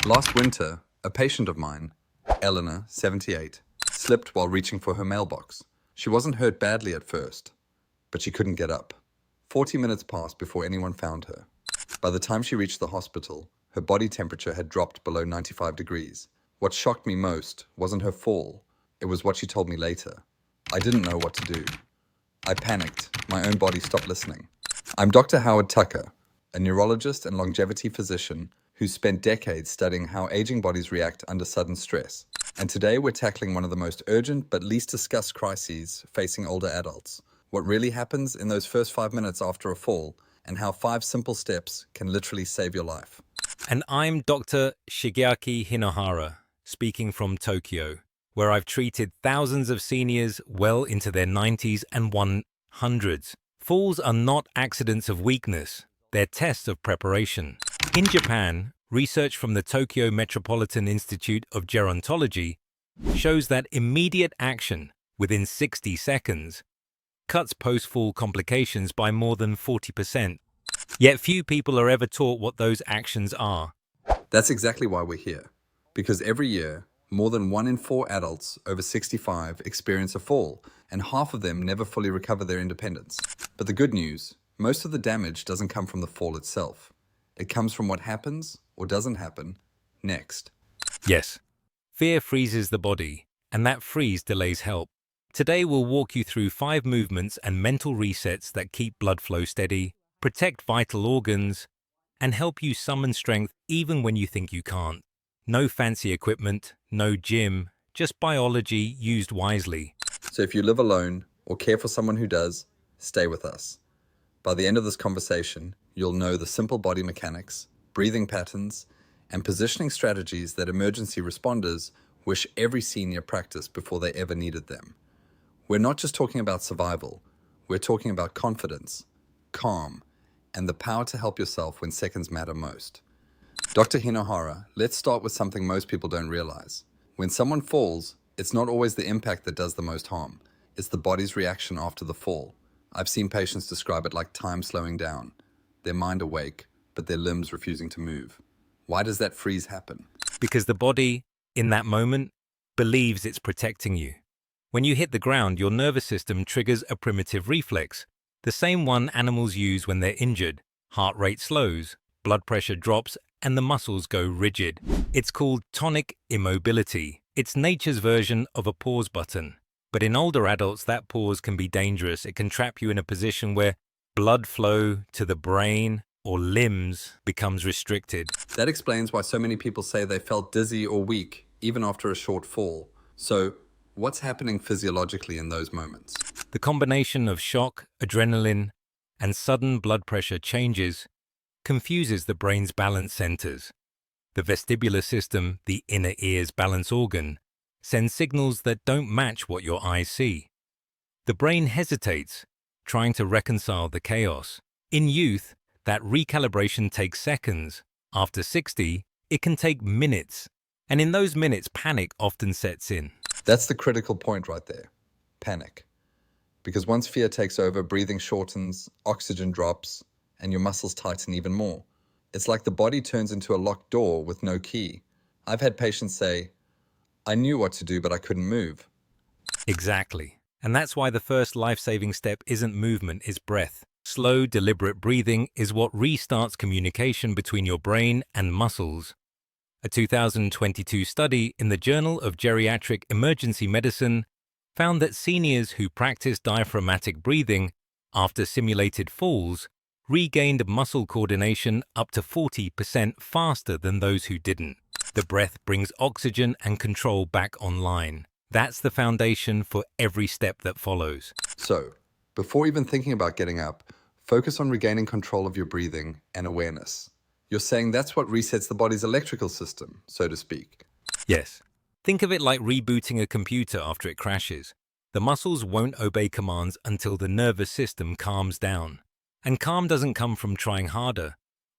Last winter, a patient of mine, Eleanor, 78, slipped while reaching for her mailbox. She wasn't hurt badly at first, but she couldn't get up. 40 minutes passed before anyone found her. By the time she reached the hospital, her body temperature had dropped below 95 degrees. What shocked me most wasn't her fall, it was what she told me later. I didn't know what to do. I panicked. My own body stopped listening. I'm Dr. Howard Tucker, a neurologist and longevity physician who's spent decades studying how aging bodies react under sudden stress. And today we're tackling one of the most urgent but least discussed crises facing older adults. What really happens in those first 5 minutes after a fall, and how 5 simple steps can literally save your life. And I'm Dr. Shigeaki Hinohara, speaking from Tokyo, where I've treated thousands of seniors well into their 90s and 100s. Falls are not accidents of weakness, they're tests of preparation. In Japan, research from the Tokyo Metropolitan Institute of Gerontology shows that immediate action, within 60 seconds, cuts post-fall complications by more than 40%. Yet few people are ever taught what those actions are. That's exactly why we're here. Because every year, more than 1 in 4 adults over 65 experience a fall, and half of them never fully recover their independence. But the good news, most of the damage doesn't come from the fall itself. It comes from what happens, or doesn't happen, next. Yes, fear freezes the body, and that freeze delays help. Today we'll walk you through 5 movements and mental resets that keep blood flow steady, protect vital organs, and help you summon strength even when you think you can't. No fancy equipment, no gym, just biology used wisely. So if you live alone, or care for someone who does, stay with us. By the end of this conversation, you'll know the simple body mechanics, breathing patterns, and positioning strategies that emergency responders wish every senior practiced before they ever needed them. We're not just talking about survival, we're talking about confidence, calm, and the power to help yourself when seconds matter most. Dr. Hinohara, let's start with something most people don't realize. When someone falls, it's not always the impact that does the most harm. It's the body's reaction after the fall. I've seen patients describe it like time slowing down, their mind awake, but their limbs refusing to move. Why does that freeze happen? Because the body, in that moment, believes it's protecting you. When you hit the ground, your nervous system triggers a primitive reflex, the same one animals use when they're injured. Heart rate slows, blood pressure drops, and the muscles go rigid. It's called tonic immobility. It's nature's version of a pause button. But in older adults, that pause can be dangerous. It can trap you in a position where blood flow to the brain or limbs becomes restricted. That explains why so many people say they felt dizzy or weak, even after a short fall. So, what's happening physiologically in those moments? The combination of shock, adrenaline, and sudden blood pressure changes confuses the brain's balance centers. The vestibular system, the inner ear's balance organ, sends signals that don't match what your eyes see. The brain hesitates, trying to reconcile the chaos. In youth, that recalibration takes seconds. After 60, it can take minutes. And in those minutes, panic often sets in. That's the critical point right there. Panic. Because once fear takes over, breathing shortens, oxygen drops, and your muscles tighten even more. It's like the body turns into a locked door with no key. I've had patients say, I knew what to do, but I couldn't move. Exactly. And that's why the first life-saving step isn't movement, it's breath. Slow, deliberate breathing is what restarts communication between your brain and muscles. A 2022 study in the Journal of Geriatric Emergency Medicine found that seniors who practiced diaphragmatic breathing after simulated falls regained muscle coordination up to 40% faster than those who didn't. The breath brings oxygen and control back online. That's the foundation for every step that follows. So, before even thinking about getting up, focus on regaining control of your breathing and awareness. You're saying that's what resets the body's electrical system, so to speak. Yes. Think of it like rebooting a computer after it crashes. The muscles won't obey commands until the nervous system calms down. And calm doesn't come from trying harder.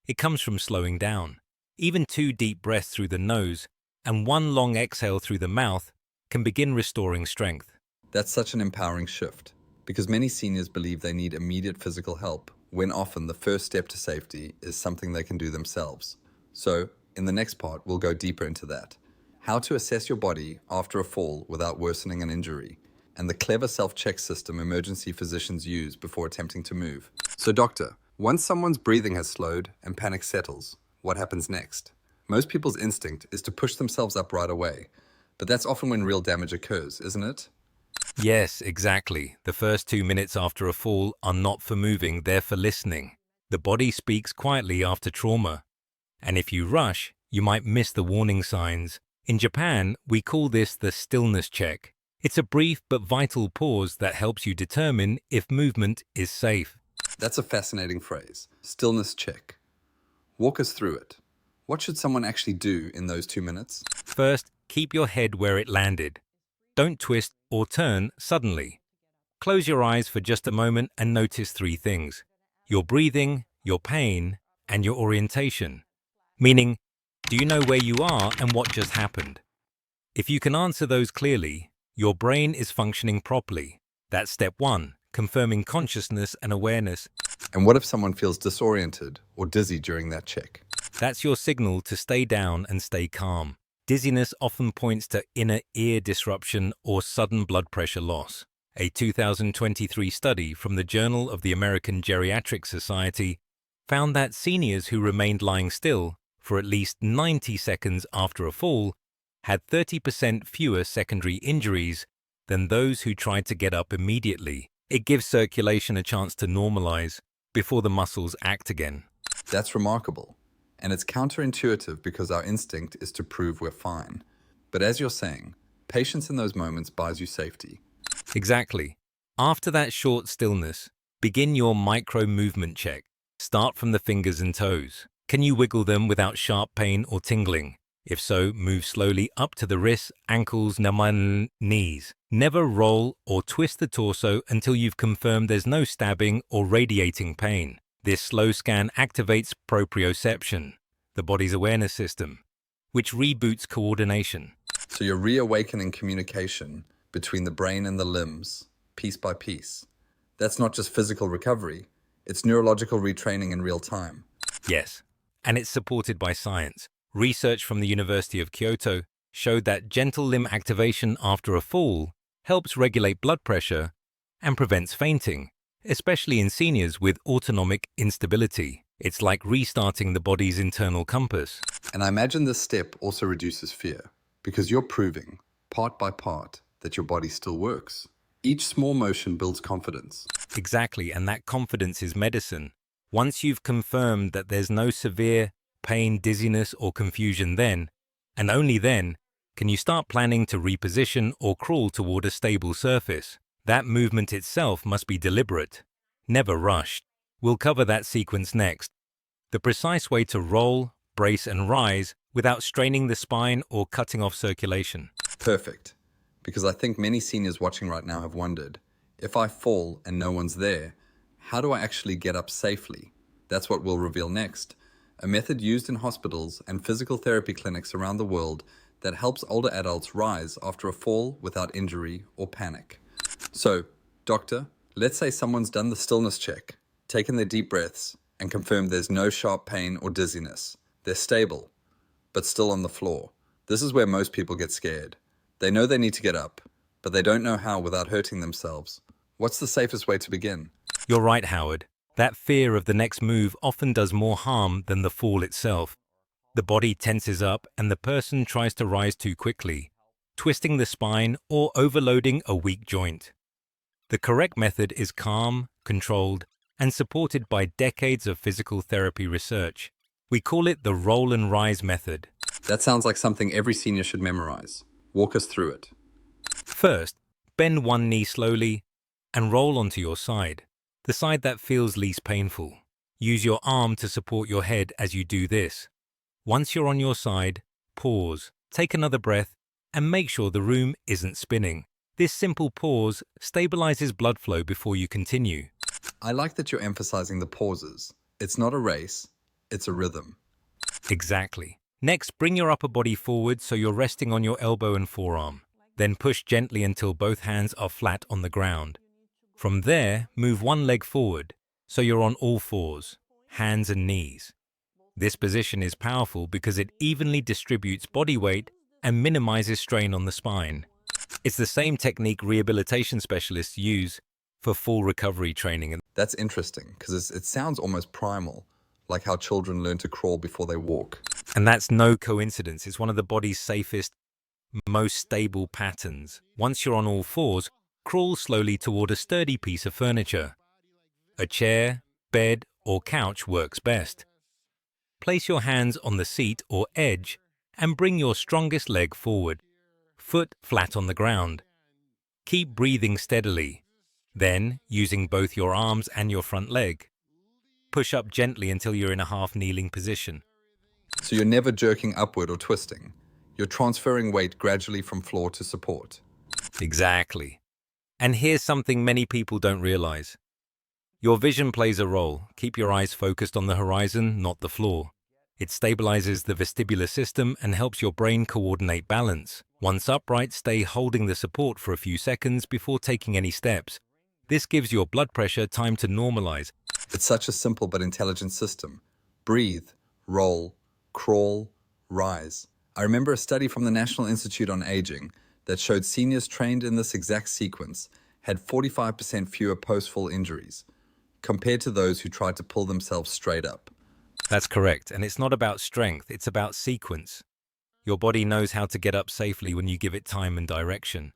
It comes from slowing down. Even 2 deep breaths through the nose and 1 long exhale through the mouth can begin restoring strength. That's such an empowering shift, because many seniors believe they need immediate physical help, when often the first step to safety is something they can do themselves. So, In the next part, we'll go deeper into that. How to assess your body after a fall without worsening an injury, and the clever self-check system emergency physicians use before attempting to move. So doctor, once someone's breathing has slowed and panic settles, what happens next? Most people's instinct is to push themselves up right away, but that's often when real damage occurs, isn't it? Yes, exactly. The first 2 minutes after a fall are not for moving, they're for listening. The body speaks quietly after trauma. And if you rush, you might miss the warning signs. In Japan, we call this the stillness check. It's a brief but vital pause that helps you determine if movement is safe. That's a fascinating phrase. Stillness check. Walk us through it. What should someone actually do in those 2 minutes? First, keep your head where it landed. Don't twist or turn suddenly. Close your eyes for just a moment and notice 3 things: your breathing, your pain, and your orientation. Meaning, do you know where you are and what just happened? If you can answer those clearly, your brain is functioning properly. That's step 1, confirming consciousness and awareness. And what if someone feels disoriented or dizzy during that check? That's your signal to stay down and stay calm. Dizziness often points to inner ear disruption or sudden blood pressure loss. A 2023 study from the Journal of the American Geriatric Society found that seniors who remained lying still for at least 90 seconds after a fall had 30% fewer secondary injuries than those who tried to get up immediately. It gives circulation a chance to normalize before the muscles act again. That's remarkable. And it's counterintuitive because our instinct is to prove we're fine. But as you're saying, patience in those moments buys you safety. Exactly. After that short stillness, begin your micro movement check. Start from the fingers and toes. Can you wiggle them without sharp pain or tingling? If so, move slowly up to the wrists, ankles, and knees. Never roll or twist the torso until you've confirmed there's no stabbing or radiating pain. This slow scan activates proprioception, the body's awareness system, which reboots coordination. So you're reawakening communication between the brain and the limbs, piece by piece. That's not just physical recovery, it's neurological retraining in real time. Yes, and it's supported by science. Research from the University of Kyoto showed that gentle limb activation after a fall helps regulate blood pressure and prevents fainting, especially in seniors with autonomic instability. It's like restarting the body's internal compass. And I imagine this step also reduces fear, because you're proving, part by part, that your body still works. Each small motion builds confidence. Exactly, and that confidence is medicine. Once you've confirmed that there's no severe pain, dizziness, or confusion, then, and only then, can you start planning to reposition or crawl toward a stable surface. That movement itself must be deliberate, never rushed. We'll cover that sequence next. The precise way to roll, brace, and rise without straining the spine or cutting off circulation. Perfect. Because I think many seniors watching right now have wondered, if I fall and no one's there, how do I actually get up safely? That's what we'll reveal next. A method used in hospitals and physical therapy clinics around the world that helps older adults rise after a fall without injury or panic. So, doctor, let's say someone's done the stillness check, taken their deep breaths, and confirmed there's no sharp pain or dizziness. They're stable, but still on the floor. This is where most people get scared. They know they need to get up, but they don't know how without hurting themselves. What's the safest way to begin? You're right, Howard. That fear of the next move often does more harm than the fall itself. The body tenses up and the person tries to rise too quickly, twisting the spine or overloading a weak joint. The correct method is calm, controlled, and supported by decades of physical therapy research. We call it the roll and rise method. That sounds like something every senior should memorize. Walk us through it. First, bend one knee slowly and roll onto your side, the side that feels least painful. Use your arm to support your head as you do this. Once you're on your side, pause, take another breath, and make sure the room isn't spinning. This simple pause stabilizes blood flow before you continue. I like that you're emphasizing the pauses. It's not a race, it's a rhythm. Exactly. Next, bring your upper body forward so you're resting on your elbow and forearm. Then push gently until both hands are flat on the ground. From there, move one leg forward so you're on all fours, hands and knees. This position is powerful because it evenly distributes body weight and minimizes strain on the spine. It's the same technique rehabilitation specialists use for full recovery training. That's interesting because it sounds almost primal, like how children learn to crawl before they walk. And that's no coincidence. It's one of the body's safest, most stable patterns. Once you're on all fours, crawl slowly toward a sturdy piece of furniture. A chair, bed, or couch works best. Place your hands on the seat or edge and bring your strongest leg forward, foot flat on the ground. Keep breathing steadily. Then, using both your arms and your front leg, push up gently until you're in a half-kneeling position. So you're never jerking upward or twisting. You're transferring weight gradually from floor to support. Exactly. And here's something many people don't realize. Your vision plays a role. Keep your eyes focused on the horizon, not the floor. It stabilizes the vestibular system and helps your brain coordinate balance. Once upright, stay holding the support for a few seconds before taking any steps. This gives your blood pressure time to normalize. It's such a simple but intelligent system. Breathe, roll, crawl, rise. I remember a study from the National Institute on Aging that showed seniors trained in this exact sequence had 45% fewer post-fall injuries compared to those who tried to pull themselves straight up. That's correct, and it's not about strength, it's about sequence. Your body knows how to get up safely when you give it time and direction.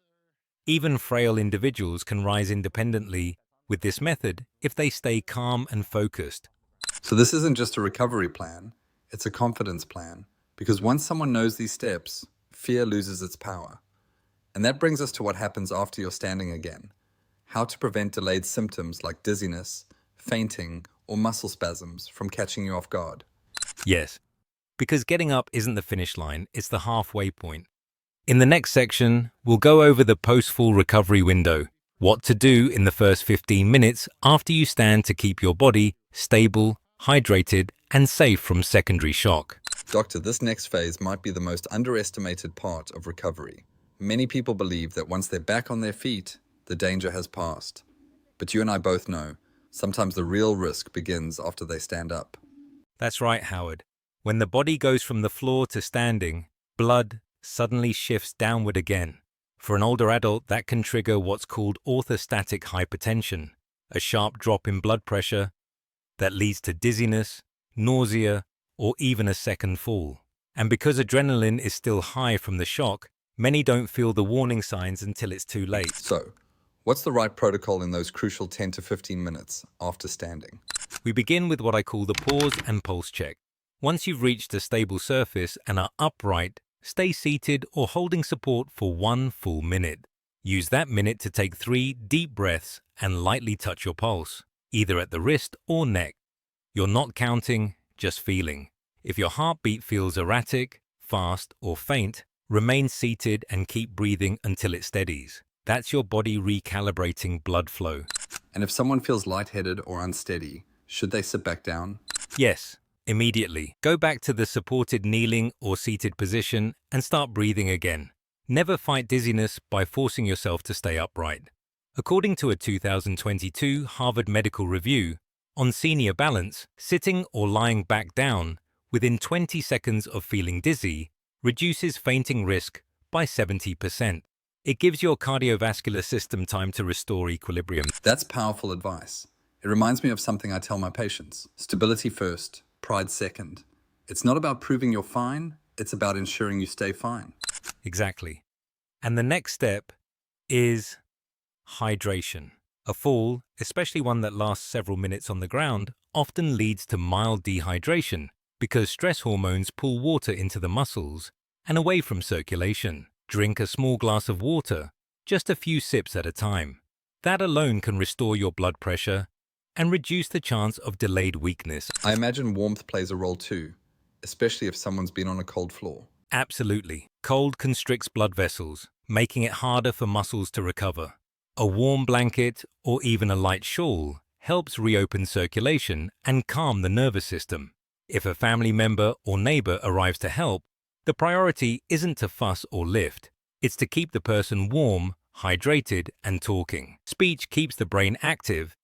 Even frail individuals can rise independently with this method if they stay calm and focused. So this isn't just a recovery plan, it's a confidence plan. Because once someone knows these steps, fear loses its power. And that brings us to what happens after you're standing again. How to prevent delayed symptoms like dizziness, fainting, or muscle spasms from catching you off guard. Yes, because getting up isn't the finish line, it's the halfway point. In the next section, we'll go over the post-fall recovery window, what to do in the first 15 minutes after you stand to keep your body stable, hydrated, and safe from secondary shock. Doctor, this next phase might be the most underestimated part of recovery. Many people believe that once they're back on their feet, the danger has passed. But you and I both know, sometimes the real risk begins after they stand up. That's right, Howard. When the body goes from the floor to standing, blood suddenly shifts downward again. For an older adult, that can trigger what's called orthostatic hypertension, a sharp drop in blood pressure that leads to dizziness, nausea, or even a second fall. And because adrenaline is still high from the shock, many don't feel the warning signs until it's too late. So, what's the right protocol in those crucial 10 to 15 minutes after standing? We begin with what I call the pause and pulse check. Once you've reached a stable surface and are upright, stay seated or holding support for 1 full minute. Use that minute to take 3 deep breaths and lightly touch your pulse, either at the wrist or neck. You're not counting, just feeling. If your heartbeat feels erratic, fast, or faint, remain seated and keep breathing until it steadies. That's your body recalibrating blood flow. And if someone feels lightheaded or unsteady, should they sit back down? Yes, immediately. Go back to the supported kneeling or seated position and start breathing again. Never fight dizziness by forcing yourself to stay upright. According to a 2022 Harvard Medical Review on senior balance, sitting or lying back down within 20 seconds of feeling dizzy reduces fainting risk by 70%. It gives your cardiovascular system time to restore equilibrium. That's powerful advice. It reminds me of something I tell my patients. Stability first, pride second. It's not about proving you're fine, it's about ensuring you stay fine. Exactly. And the next step is hydration. A fall, especially one that lasts several minutes on the ground, often leads to mild dehydration because stress hormones pull water into the muscles and away from circulation. Drink a small glass of water, just a few sips at a time. That alone can restore your blood pressure and reduce the chance of delayed weakness. I imagine warmth plays a role too, especially if someone's been on a cold floor. Absolutely. Cold constricts blood vessels, making it harder for muscles to recover. A warm blanket or even a light shawl helps reopen circulation and calm the nervous system. If a family member or neighbor arrives to help, the priority isn't to fuss or lift. It's to keep the person warm, hydrated, and talking. Speech keeps the brain active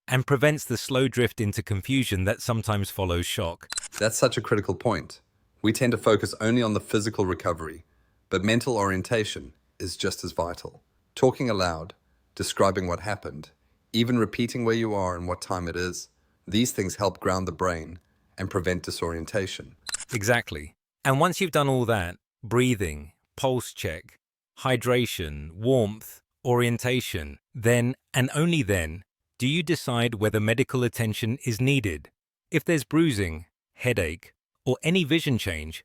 and prevents the slow drift into confusion that sometimes follows shock. That's such a critical point. We tend to focus only on the physical recovery, but mental orientation is just as vital. Talking aloud, describing what happened, even repeating where you are and what time it is, these things help ground the brain and prevent disorientation. Exactly. And once you've done all that, breathing, pulse check, hydration, warmth, orientation, then, and only then, do you decide whether medical attention is needed. If there's bruising, headache, or any vision change,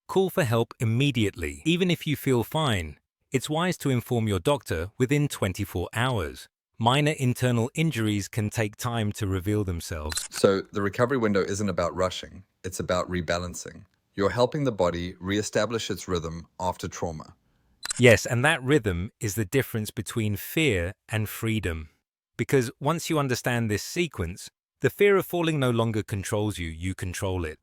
call for help immediately. Even if you feel fine, it's wise to inform your doctor within 24 hours. Minor internal injuries can take time to reveal themselves. So the recovery window isn't about rushing, it's about rebalancing. You're helping the body reestablish its rhythm after trauma. Yes, and that rhythm is the difference between fear and freedom. Because once you understand this sequence, the fear of falling no longer controls you, you control it.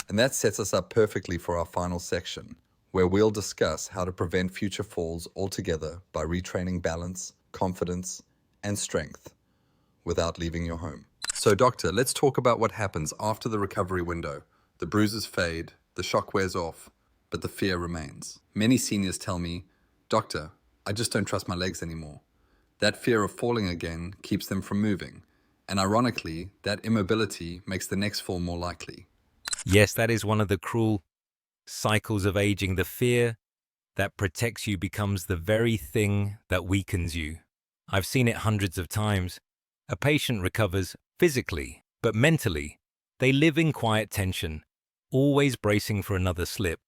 And that sets us up perfectly for our final section, where we'll discuss how to prevent future falls altogether by retraining balance, confidence, and strength without leaving your home. So doctor, let's talk about what happens after the recovery window. The bruises fade, the shock wears off, but the fear remains. Many seniors tell me, "Doctor, I just don't trust my legs anymore." That fear of falling again keeps them from moving, and ironically, that immobility makes the next fall more likely. Yes, that is one of the cruel cycles of aging. The fear that protects you becomes the very thing that weakens you. I've seen it hundreds of times. A patient recovers physically, but mentally, they live in quiet tension, always bracing for another slip.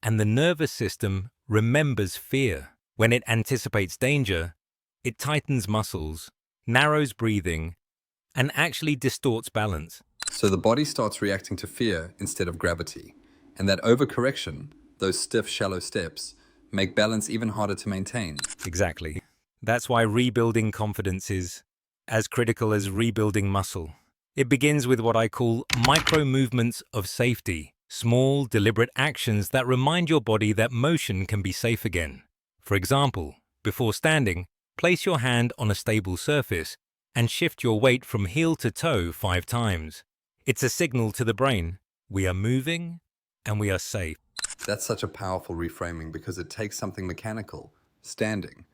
And the nervous system remembers fear. When it anticipates danger, it tightens muscles, narrows breathing, and actually distorts balance. So the body starts reacting to fear instead of gravity, and that overcorrection, those stiff, shallow steps, make balance even harder to maintain. Exactly. That's why rebuilding confidence is as critical as rebuilding muscle. It begins with what I call micro movements of safety, small, deliberate actions that remind your body that motion can be safe again. For example, before standing, place your hand on a stable surface and shift your weight from heel to toe 5 times. It's a signal to the brain, we are moving and we are safe. That's such a powerful reframing because it takes something mechanical, standing,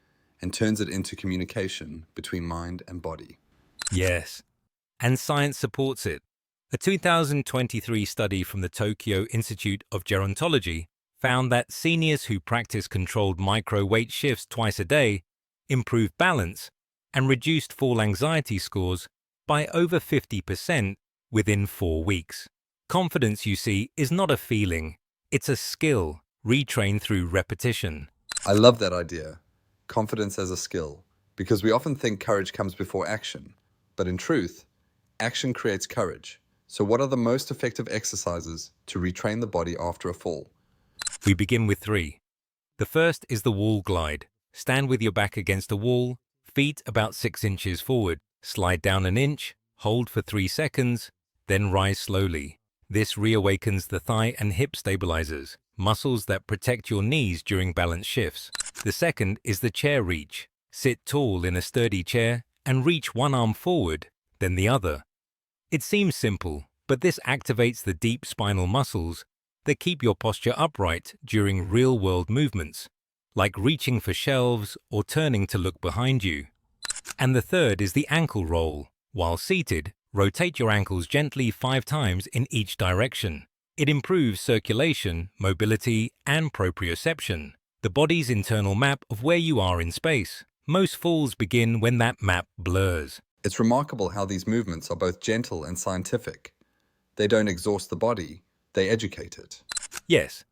and turns it into communication between mind and body. Yes, and science supports it. A 2023 study from the Tokyo Institute of Gerontology found that seniors who practice controlled micro-weight shifts twice a day improved balance and reduced fall anxiety scores by over 50% within 4 weeks. Confidence, you see, is not a feeling, it's a skill retrained through repetition. I love that idea, confidence as a skill, because we often think courage comes before action. But in truth, action creates courage. So what are the most effective exercises to retrain the body after a fall? We begin with 3. The first is the wall glide. Stand with your back against a wall, feet about 6 inches forward. Slide down an inch, hold for 3 seconds, then rise slowly. This reawakens the thigh and hip stabilizers, muscles that protect your knees during balance shifts. The second is the chair reach. Sit tall in a sturdy chair and reach one arm forward, then the other. It seems simple, but this activates the deep spinal muscles that keep your posture upright during real-world movements, like reaching for shelves or turning to look behind you. And the third is the ankle roll. While seated, rotate your ankles gently 5 times in each direction. It improves circulation, mobility, and proprioception, the body's internal map of where you are in space. Most falls begin when that map blurs. It's remarkable how these movements are both gentle and scientific. They don't exhaust the body, they educate it. Yes,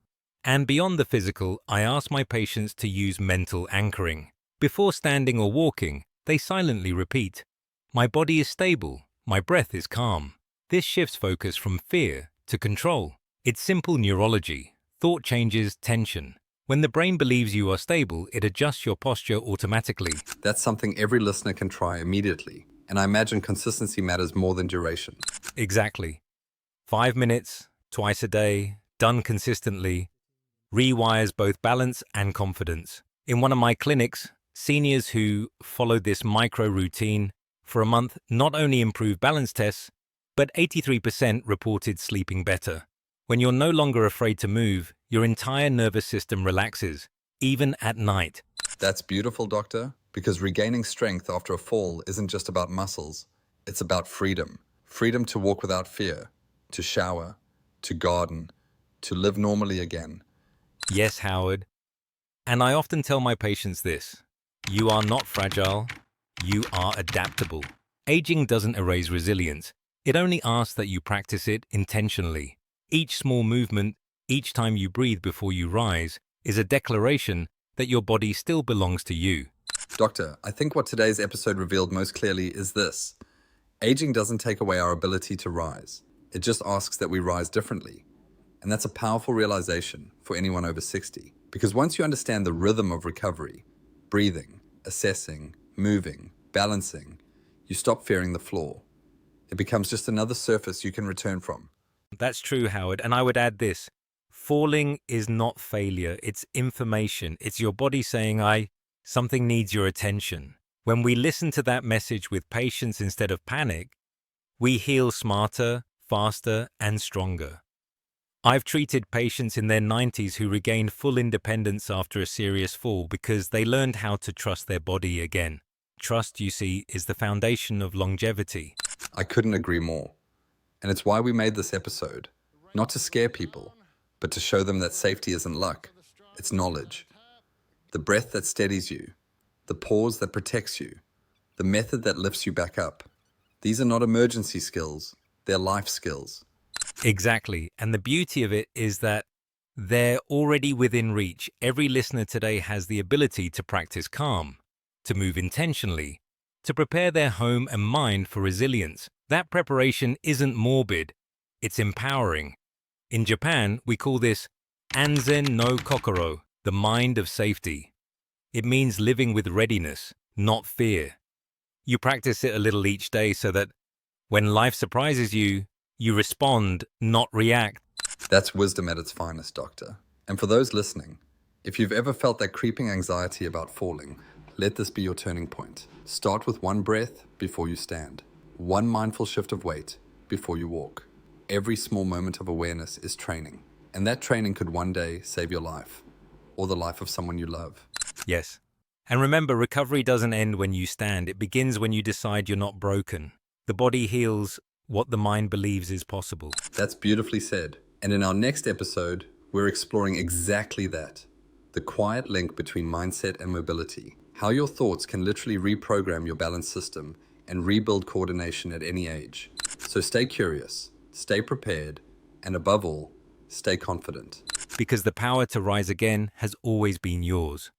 and beyond the physical, I ask my patients to use mental anchoring. Before standing or walking, they silently repeat, "My body is stable, my breath is calm." This shifts focus from fear to control. It's simple neurology. Thought changes tension. When the brain believes you are stable, it adjusts your posture automatically. That's something every listener can try immediately, and I imagine consistency matters more than duration. Exactly. 5 minutes, twice a day, done consistently, rewires both balance and confidence. In one of my clinics, seniors who followed this micro routine For a month, not only improved balance tests, but 83% reported sleeping better. When you're no longer afraid to move, your entire nervous system relaxes, even at night. That's beautiful, doctor, because regaining strength after a fall isn't just about muscles. It's about freedom. Freedom to walk without fear, to shower, to garden, to live normally again. Yes, Howard. And I often tell my patients this: you are not fragile, you are adaptable. Aging doesn't erase resilience. It only asks that you practice it intentionally. Each small movement, each time you breathe before you rise, is a declaration that your body still belongs to you. Doctor, I think what today's episode revealed most clearly is this. Aging doesn't take away our ability to rise. It just asks that we rise differently. And that's a powerful realization for anyone over 60. Because once you understand the rhythm of recovery, breathing, assessing, moving, balancing, you stop fearing the floor. It becomes just another surface you can return from. That's true, Howard, and I would add this. Falling is not failure, it's information. It's your body saying, something needs your attention. When we listen to that message with patience instead of panic, we heal smarter, faster, and stronger. I've treated patients in their 90s who regained full independence after a serious fall because they learned how to trust their body again. Trust, you see, is the foundation of longevity. I couldn't agree more. And it's why we made this episode. Not to scare people, but to show them that safety isn't luck. It's knowledge. The breath that steadies you, the pause that protects you, the method that lifts you back up. These are not emergency skills, they're life skills. Exactly. And the beauty of it is that they're already within reach. Every listener today has the ability to practice calm, to move intentionally, to prepare their home and mind for resilience. That preparation isn't morbid, it's empowering. In Japan, we call this Anzen no Kokoro, the mind of safety. It means living with readiness, not fear. You practice it a little each day so that when life surprises you, you respond, not react. That's wisdom at its finest, doctor. And for those listening, if you've ever felt that creeping anxiety about falling, let this be your turning point. Start with one breath before you stand, one mindful shift of weight before you walk. Every small moment of awareness is training, and that training could one day save your life, or the life of someone you love. Yes. And remember, recovery doesn't end when you stand. It begins when you decide you're not broken. The body heals what the mind believes is possible. That's beautifully said. And in our next episode, we're exploring exactly that. The quiet link between mindset and mobility. How your thoughts can literally reprogram your balance system and rebuild coordination at any age. So stay curious, stay prepared, and above all, stay confident. Because the power to rise again has always been yours.